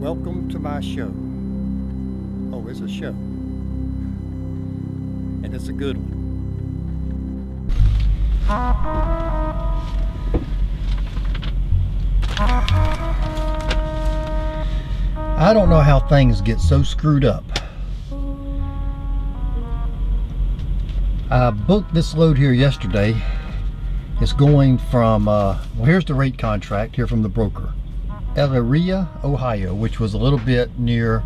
Welcome to my show. Oh, it's a show. And it's a good one. I don't know how things get so screwed up. I booked this load here yesterday. It's going from, well, here's the rate contract here from the broker. Elyria, Ohio, which was a little bit near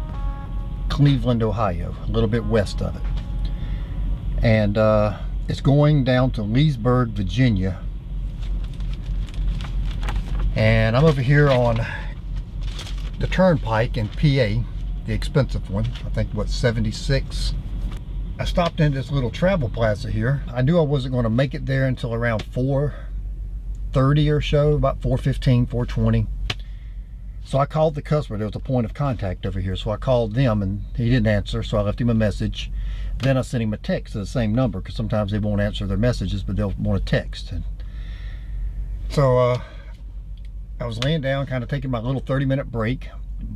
Cleveland, Ohio, a little bit west of it. And it's going down to Leesburg, Virginia. And I'm over here on the Turnpike in PA, the expensive one. I think, what, 76? I stopped into this little travel plaza here. I knew I wasn't going to make it there until around 4:30 or so, about 4:15, 4:20. So I called the customer. There was a point of contact over here. So I called them and he didn't answer. So I left him a message. Then I sent him a text to the same number, because sometimes they won't answer their messages, but they'll want to text. And so I was laying down, kind of taking my little 30-minute break,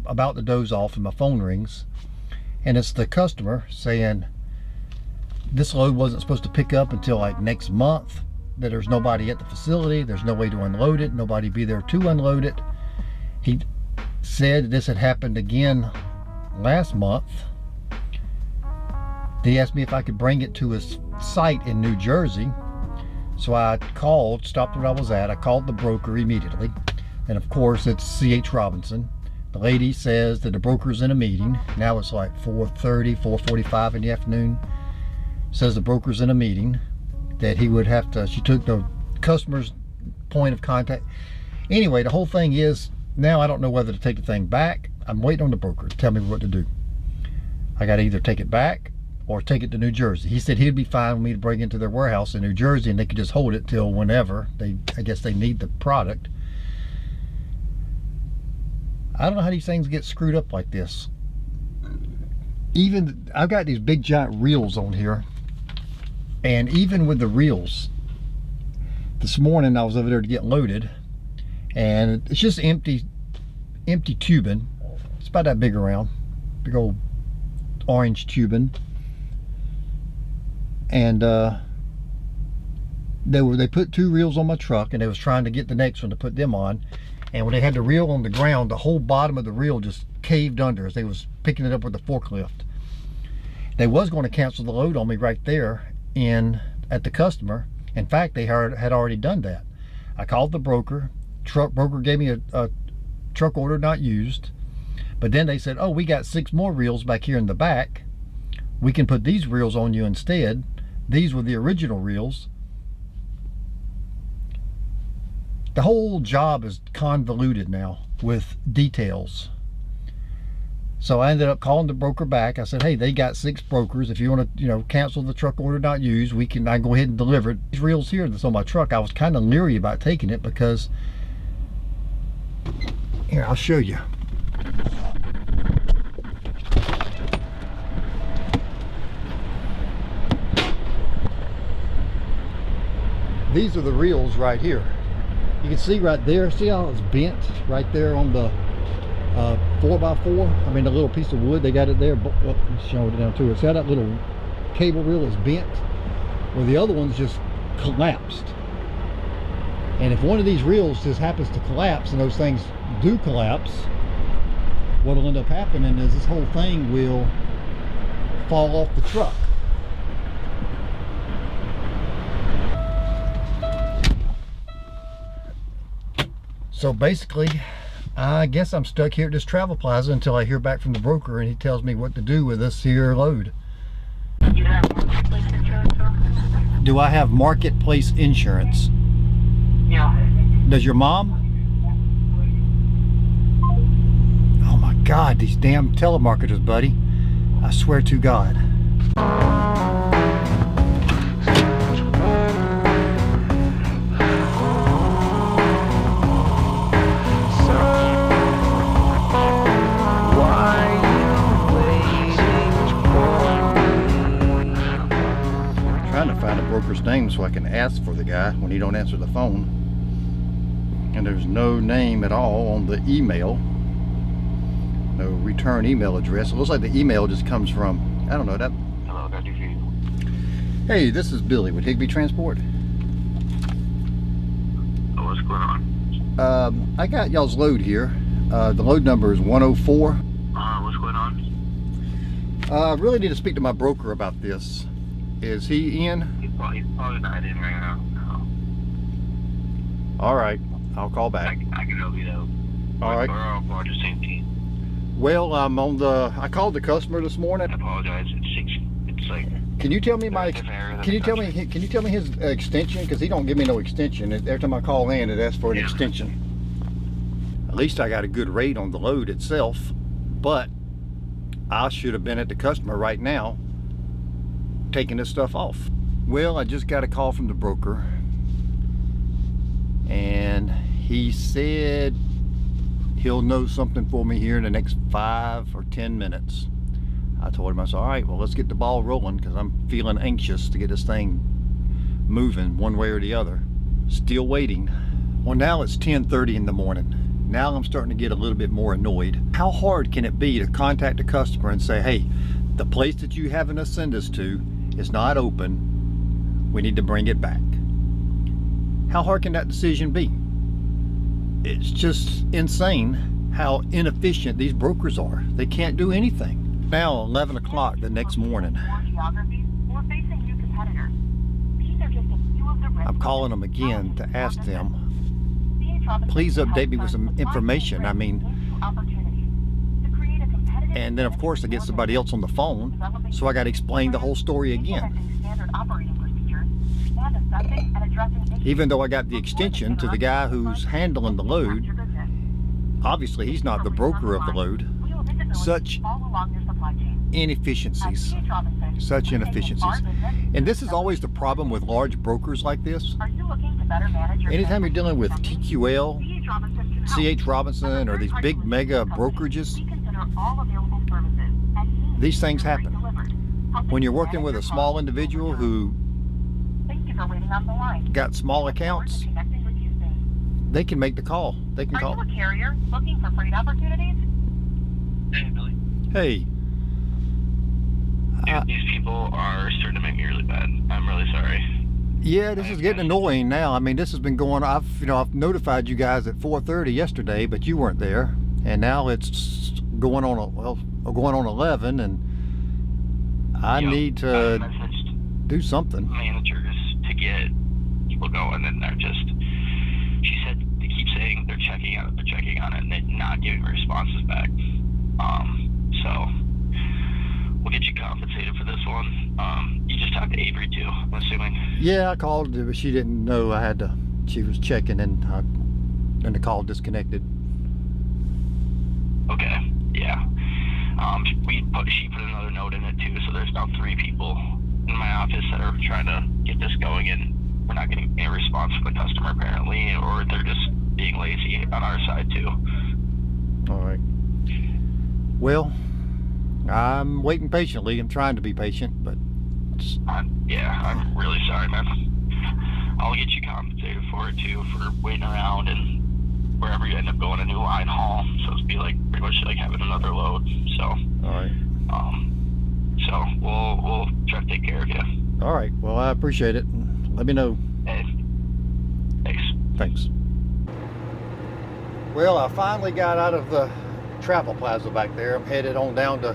about to doze off, and my phone rings. And it's the customer saying this load wasn't supposed to pick up until like next month, that there's nobody at the facility, there's no way to unload it, nobody be there to unload it. He said this had happened again last month. He asked me if I could bring it to his site in New Jersey. So I called, stopped where I was at. I called the broker immediately. And of course, it's C.H. Robinson. The lady says that the broker's in a meeting. Now it's like 4:30, 4:45 in the afternoon. Says the broker's in a meeting, that he would have to, she took the customer's point of contact. Anyway, the whole thing is, now I don't know whether to take the thing back. I'm waiting on the broker to tell me what to do. I got to either take it back or take it to New Jersey. He said he'd be fine with me to bring it to their warehouse in New Jersey, and they could just hold it till whenever I guess they need the product. I don't know how these things get screwed up like this. Even, I've got these big giant reels on here, and even with the reels, this morning I was over there to get loaded, and it's just empty tubing. It's about that big around, big old orange tubing. And they put 2 reels on my truck, and they was trying to get the next one to put them on. And when they had the reel on the ground, the whole bottom of the reel just caved under as they was picking it up with the forklift. They was going to cancel the load on me right there at the customer. In fact, they had already done that. I called the broker. Broker gave me a truck order not used. But then they said, oh, we got 6 more reels back here in the back. We can put these reels on you instead. These were the original reels. The whole job is convoluted now with details. So I ended up calling the broker back. I said, hey, they got 6 brokers. If you want to, cancel the truck order not used, I can go ahead and deliver it. These reels here that's on my truck, I was kind of leery about taking it because, here, I'll show you. These are the reels right here. You can see right there, see how it's bent right there on the 4x4? I mean, the little piece of wood, they got it there. Oh, showing it down to it. See how that little cable reel is bent? Well, the other one's just collapsed. And if one of these reels just happens to collapse, and those things do collapse, what'll end up happening is this whole thing will fall off the truck. So basically, I guess I'm stuck here at this travel plaza until I hear back from the broker and he tells me what to do with this here load. You have marketplace insurance, sir? Do I have marketplace insurance? Yeah. Does your mom? Oh my God, these damn telemarketers, buddy. I swear to God. Broker's name so I can ask for the guy when he don't answer the phone, and there's no name at all on the email. return email address. It looks like the email just comes from, I don't know that. Hello, got you for you. Hey, this is Billy with Higbee Transport. Oh, what's going on? I got y'all's load here. The load number is 104. What's going on? I really need to speak to my broker about this. Is he in? He's probably not in right now. No. All right, I'll call back. I can help you though. All right. We're all part of the same team. Well, I called the customer this morning. I apologize. It's like. Can you tell me Can you tell me his extension? Because he don't give me no extension. Every time I call in, it asks for an extension. At least I got a good rate on the load itself, but I should have been at the customer right now taking this stuff off. Well, I just got a call from the broker, and he said he'll know something for me here in the next 5 or 10 minutes. I told him, I said, all right, well, let's get the ball rolling, because I'm feeling anxious to get this thing moving one way or the other. Still waiting. Well, now it's 10:30 in the morning. Now I'm starting to get a little bit more annoyed. How hard can it be to contact a customer and say, hey, the place that you having us send us to is not open. We need to bring it back. How hard can that decision be? It's just insane how inefficient these brokers are. They can't do anything. Now 11 o'clock the next morning. I'm calling them again to ask them, please update me with some information. I mean, and then of course I get somebody else on the phone, so I got to explain the whole story again. Even though I got the extension to the guy who's handling the load, obviously he's not the broker of the load. Such inefficiencies. Such inefficiencies. And this is always the problem with large brokers like this. Anytime you're dealing with TQL, CH Robinson, or these big mega brokerages, these things happen. When you're working with a small individual who got small accounts, they can make the call. They can call. Are you a carrier looking for freight opportunities? Hey, Billy. Hey. These people are starting to make me really bad. I'm really sorry. Yeah, this is getting annoying now. I mean, this has been going on. I've notified you guys at 4:30 yesterday, but you weren't there. And now it's going on 11, and I need to do something. Managers to get people going, and they're just. She said they keep saying they're checking on it, and they're not giving responses back. So we'll get you compensated for this one. You just talked to Avery too, I'm assuming. Yeah, I called, but she didn't know I had to. She was checking, and the call disconnected. Okay, yeah. She put another note in it too, so there's now 3 people in my office that are trying to get this going, and we're not getting any response from the customer apparently, or they're just being lazy on our side too. All right. Well, I'm waiting patiently. I'm trying to be patient, but yeah, I'm really sorry, man. I'll get you compensated for it too, for waiting around, and wherever you end up going, a new line haul. So it's be like pretty much like having another load. So all right. So we'll try to take care of you. All right. Well, I appreciate it. Let me know. Hey, thanks. Thanks. Well, I finally got out of the travel plaza back there. I'm headed on down to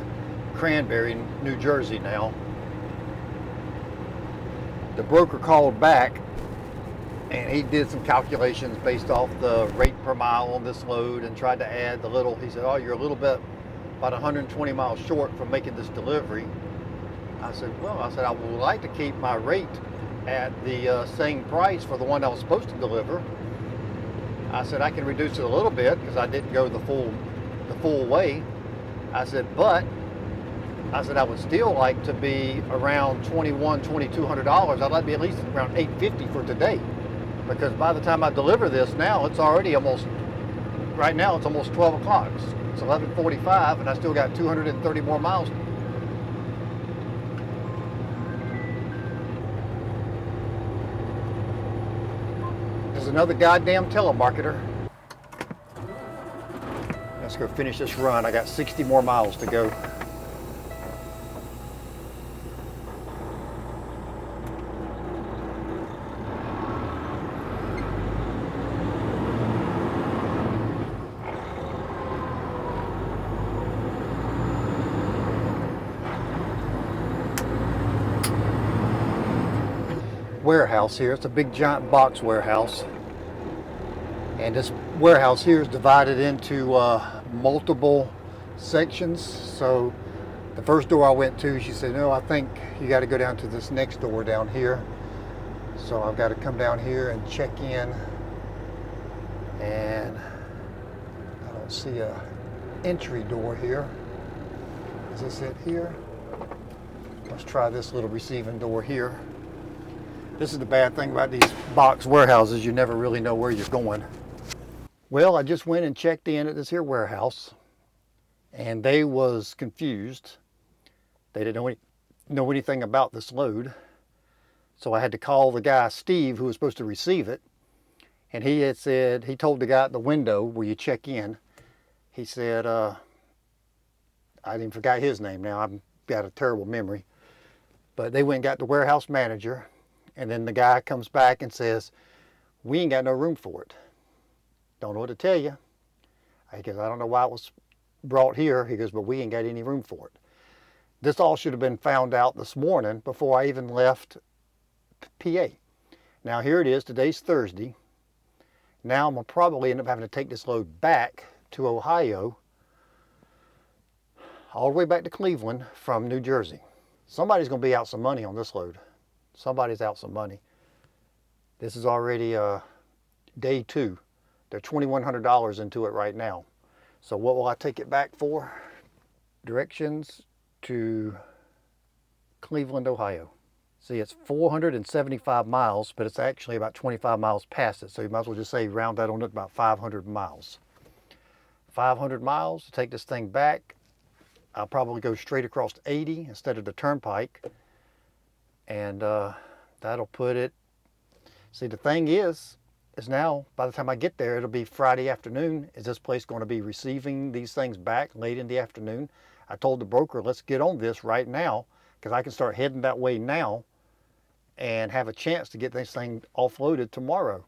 Cranberry, New Jersey now. The broker called back, and he did some calculations based off the rate per mile on this load and tried to add the little. He said, oh, you're a little bit about 120 miles short from making this delivery. I said, well, I would like to keep my rate at the same price for the one I was supposed to deliver. I said, I can reduce it a little bit because I didn't go the full way. I said, but I would still like to be around $2,200. I'd like to be at least around $850 for today, because by the time I deliver this, now it's already almost 12 o'clock. It's 11:45, and I still got 230 more miles. There's another goddamn telemarketer. That's go finish this run. I got 60 more miles to go. Warehouse here. It's a big giant box warehouse, and this warehouse here is divided into multiple sections. So the first door I went to, she said, no, I think you got to go down to this next door down here. So I've got to come down here and check in, and I don't see a entry door here. Is this it here? Let's try this little receiving door here. This is the bad thing about these box warehouses. You never really know where you're going. Well, I just went and checked in at this here warehouse, and they was confused. They didn't know anything about this load. So I had to call the guy, Steve, who was supposed to receive it. And he had said, he told the guy at the window where you check in, he said, I even forgot his name now. I've got a terrible memory. But they went and got the warehouse manager. And then the guy comes back and says, we ain't got no room for it. Don't know what to tell you. I guess I don't know why it was brought here. He goes, but we ain't got any room for it. This all should have been found out this morning before I even left PA. Now here it is. Today's Thursday. Now I'm going to probably end up having to take this load back to Ohio, all the way back to Cleveland from New Jersey. Somebody's going to be out some money on this load. Somebody's out some money. This is already day 2. They're $2,100 into it right now. So what will I take it back for? Directions to Cleveland, Ohio. See, it's 475 miles, but it's actually about 25 miles past it. So you might as well just say round that on to about 500 miles. 500 miles to take this thing back. I'll probably go straight across 80 instead of the turnpike. And that'll put it, see, the thing is now, by the time I get there, it'll be Friday afternoon. Is this place going to be receiving these things back late in the afternoon? I told the broker, let's get on this right now, because I can start heading that way now and have a chance to get this thing offloaded tomorrow.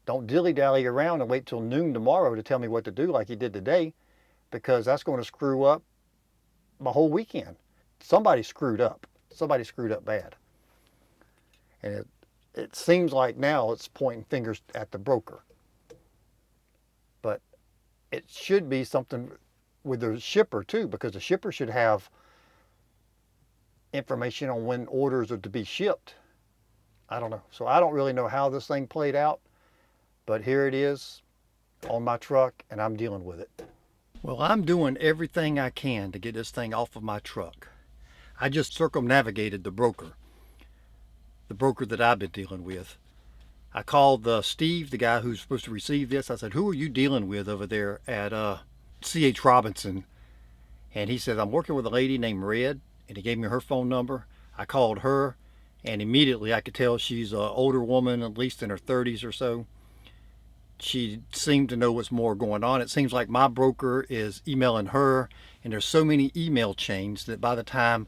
Don't dilly-dally around and wait till noon tomorrow to tell me what to do like you did today, because that's going to screw up my whole weekend. Somebody screwed up. Somebody screwed up bad. And it seems like now it's pointing fingers at the broker. But it should be something with the shipper too, because the shipper should have information on when orders are to be shipped. I don't know. So I don't really know how this thing played out, but here it is on my truck and I'm dealing with it. Well, I'm doing everything I can to get this thing off of my truck. I just circumnavigated the broker that I've been dealing with. I called Steve, the guy who's supposed to receive this. I said, who are you dealing with over there at C.H. Robinson? And he said, I'm working with a lady named Red, and he gave me her phone number. I called her, and immediately I could tell she's an older woman, at least in her 30s or so. She seemed to know what's more going on. It seems like my broker is emailing her, and there's so many email chains that by the time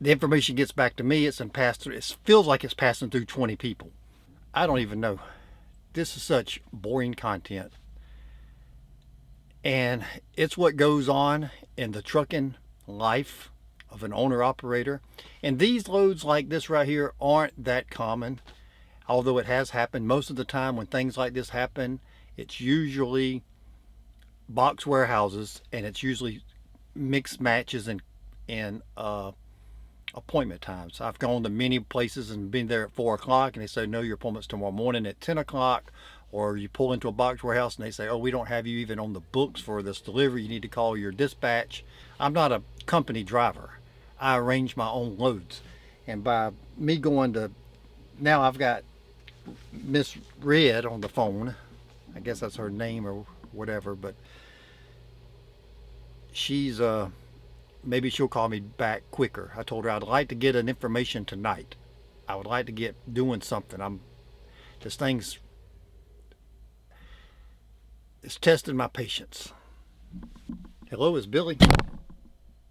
the information gets back to me, it's been passed through. It feels like it's passing through 20 people. I don't even know. This is such boring content. And it's what goes on in the trucking life of an owner-operator. And these loads like this right here aren't that common, although it has happened. Most of the time when things like this happen, it's usually box warehouses, and it's usually mixed matches and appointment times. I've gone to many places and been there at 4 o'clock, and they say, no, your appointment's tomorrow morning at 10 o'clock. Or you pull into a box warehouse and they say, oh, we don't have you even on the books for this delivery. You need to call your dispatch. I'm not a company driver. I arrange my own loads. And by me going to, now I've got Miss Red on the phone. I guess that's her name or whatever, but she's maybe she'll call me back quicker. I told her I'd like to get an information tonight. I would like to get doing something. This thing's, it's testing my patience. Hello, it's Billy. Billy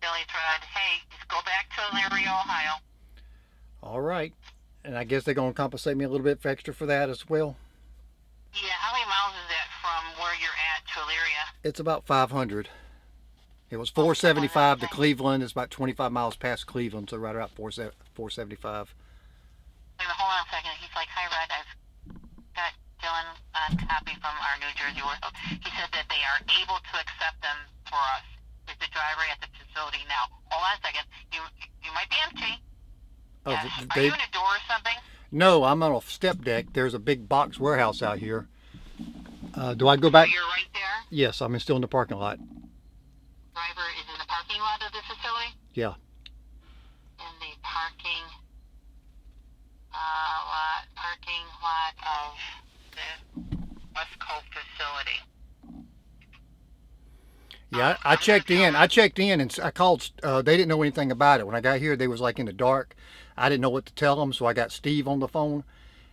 Thread. Hey, just go back to Elyria, Ohio. All right. And I guess they're going to compensate me a little bit for extra for that as well. Yeah, how many miles is that from where you're at to Elyria? It's about 500. It was 475 to Cleveland. It's about 25 miles past Cleveland, so right about 475. Hold on a second. He's like, hi, Red. I've got Dylan on copy from our New Jersey workshop. He said that they are able to accept them for us. Is the driver at the facility now? Hold on a second. You might be empty. Oh, Yes. Are you in a door or something? No, I'm on a step deck. There's a big box warehouse out here. Do I go back? So you're right there? Yes, I'm still in the parking lot. Driver is in the parking lot of the facility? Yeah. In the parking lot of the West Coast facility. Yeah, I checked in and I called. They didn't know anything about it. When I got here, they was like in the dark. I didn't know what to tell them, so I got Steve on the phone,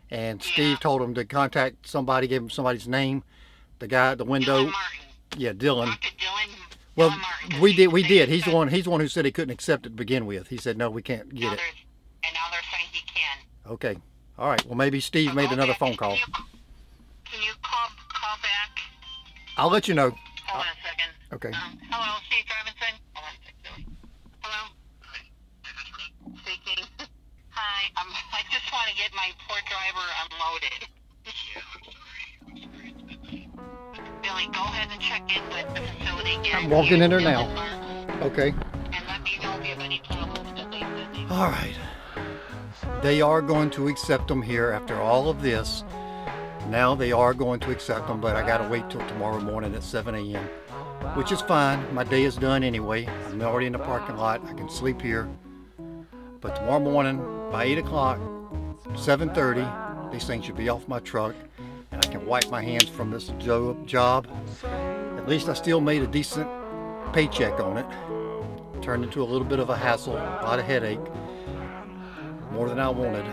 and Steve told him to contact somebody, gave him somebody's name. The guy at the window. Dylan Martin. Yeah, Dylan. Dylan Well, Martin, we did. He's the one who said he couldn't accept it to begin with. He said, no, we can't get it. And now they're saying he can. Okay. All right. Well, maybe Steve made another phone call. Can you call back? I'll let you know. Hold on a second. Okay. Hello, Steve Robinson. Hold on a second. Hello? Speaking. Hi, I just want to get my poor driver unloaded. Billy, go ahead and check in with the facility. I'm walking in there now. Okay. And let me know if you have any problems that they said. All right. They are going to accept them here after all of this. Now they are going to accept them, but I got to wait till tomorrow morning at 7 a.m., which is fine. My day is done anyway. I'm already in the parking lot. I can sleep here. But tomorrow morning, by 8 o'clock, 7:30, these things should be off my truck, and I can wipe my hands from this job. At least I still made a decent paycheck on it. Turned into a little bit of a hassle, a lot of headache, more than I wanted.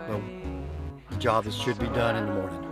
Well, the job should be done in the morning.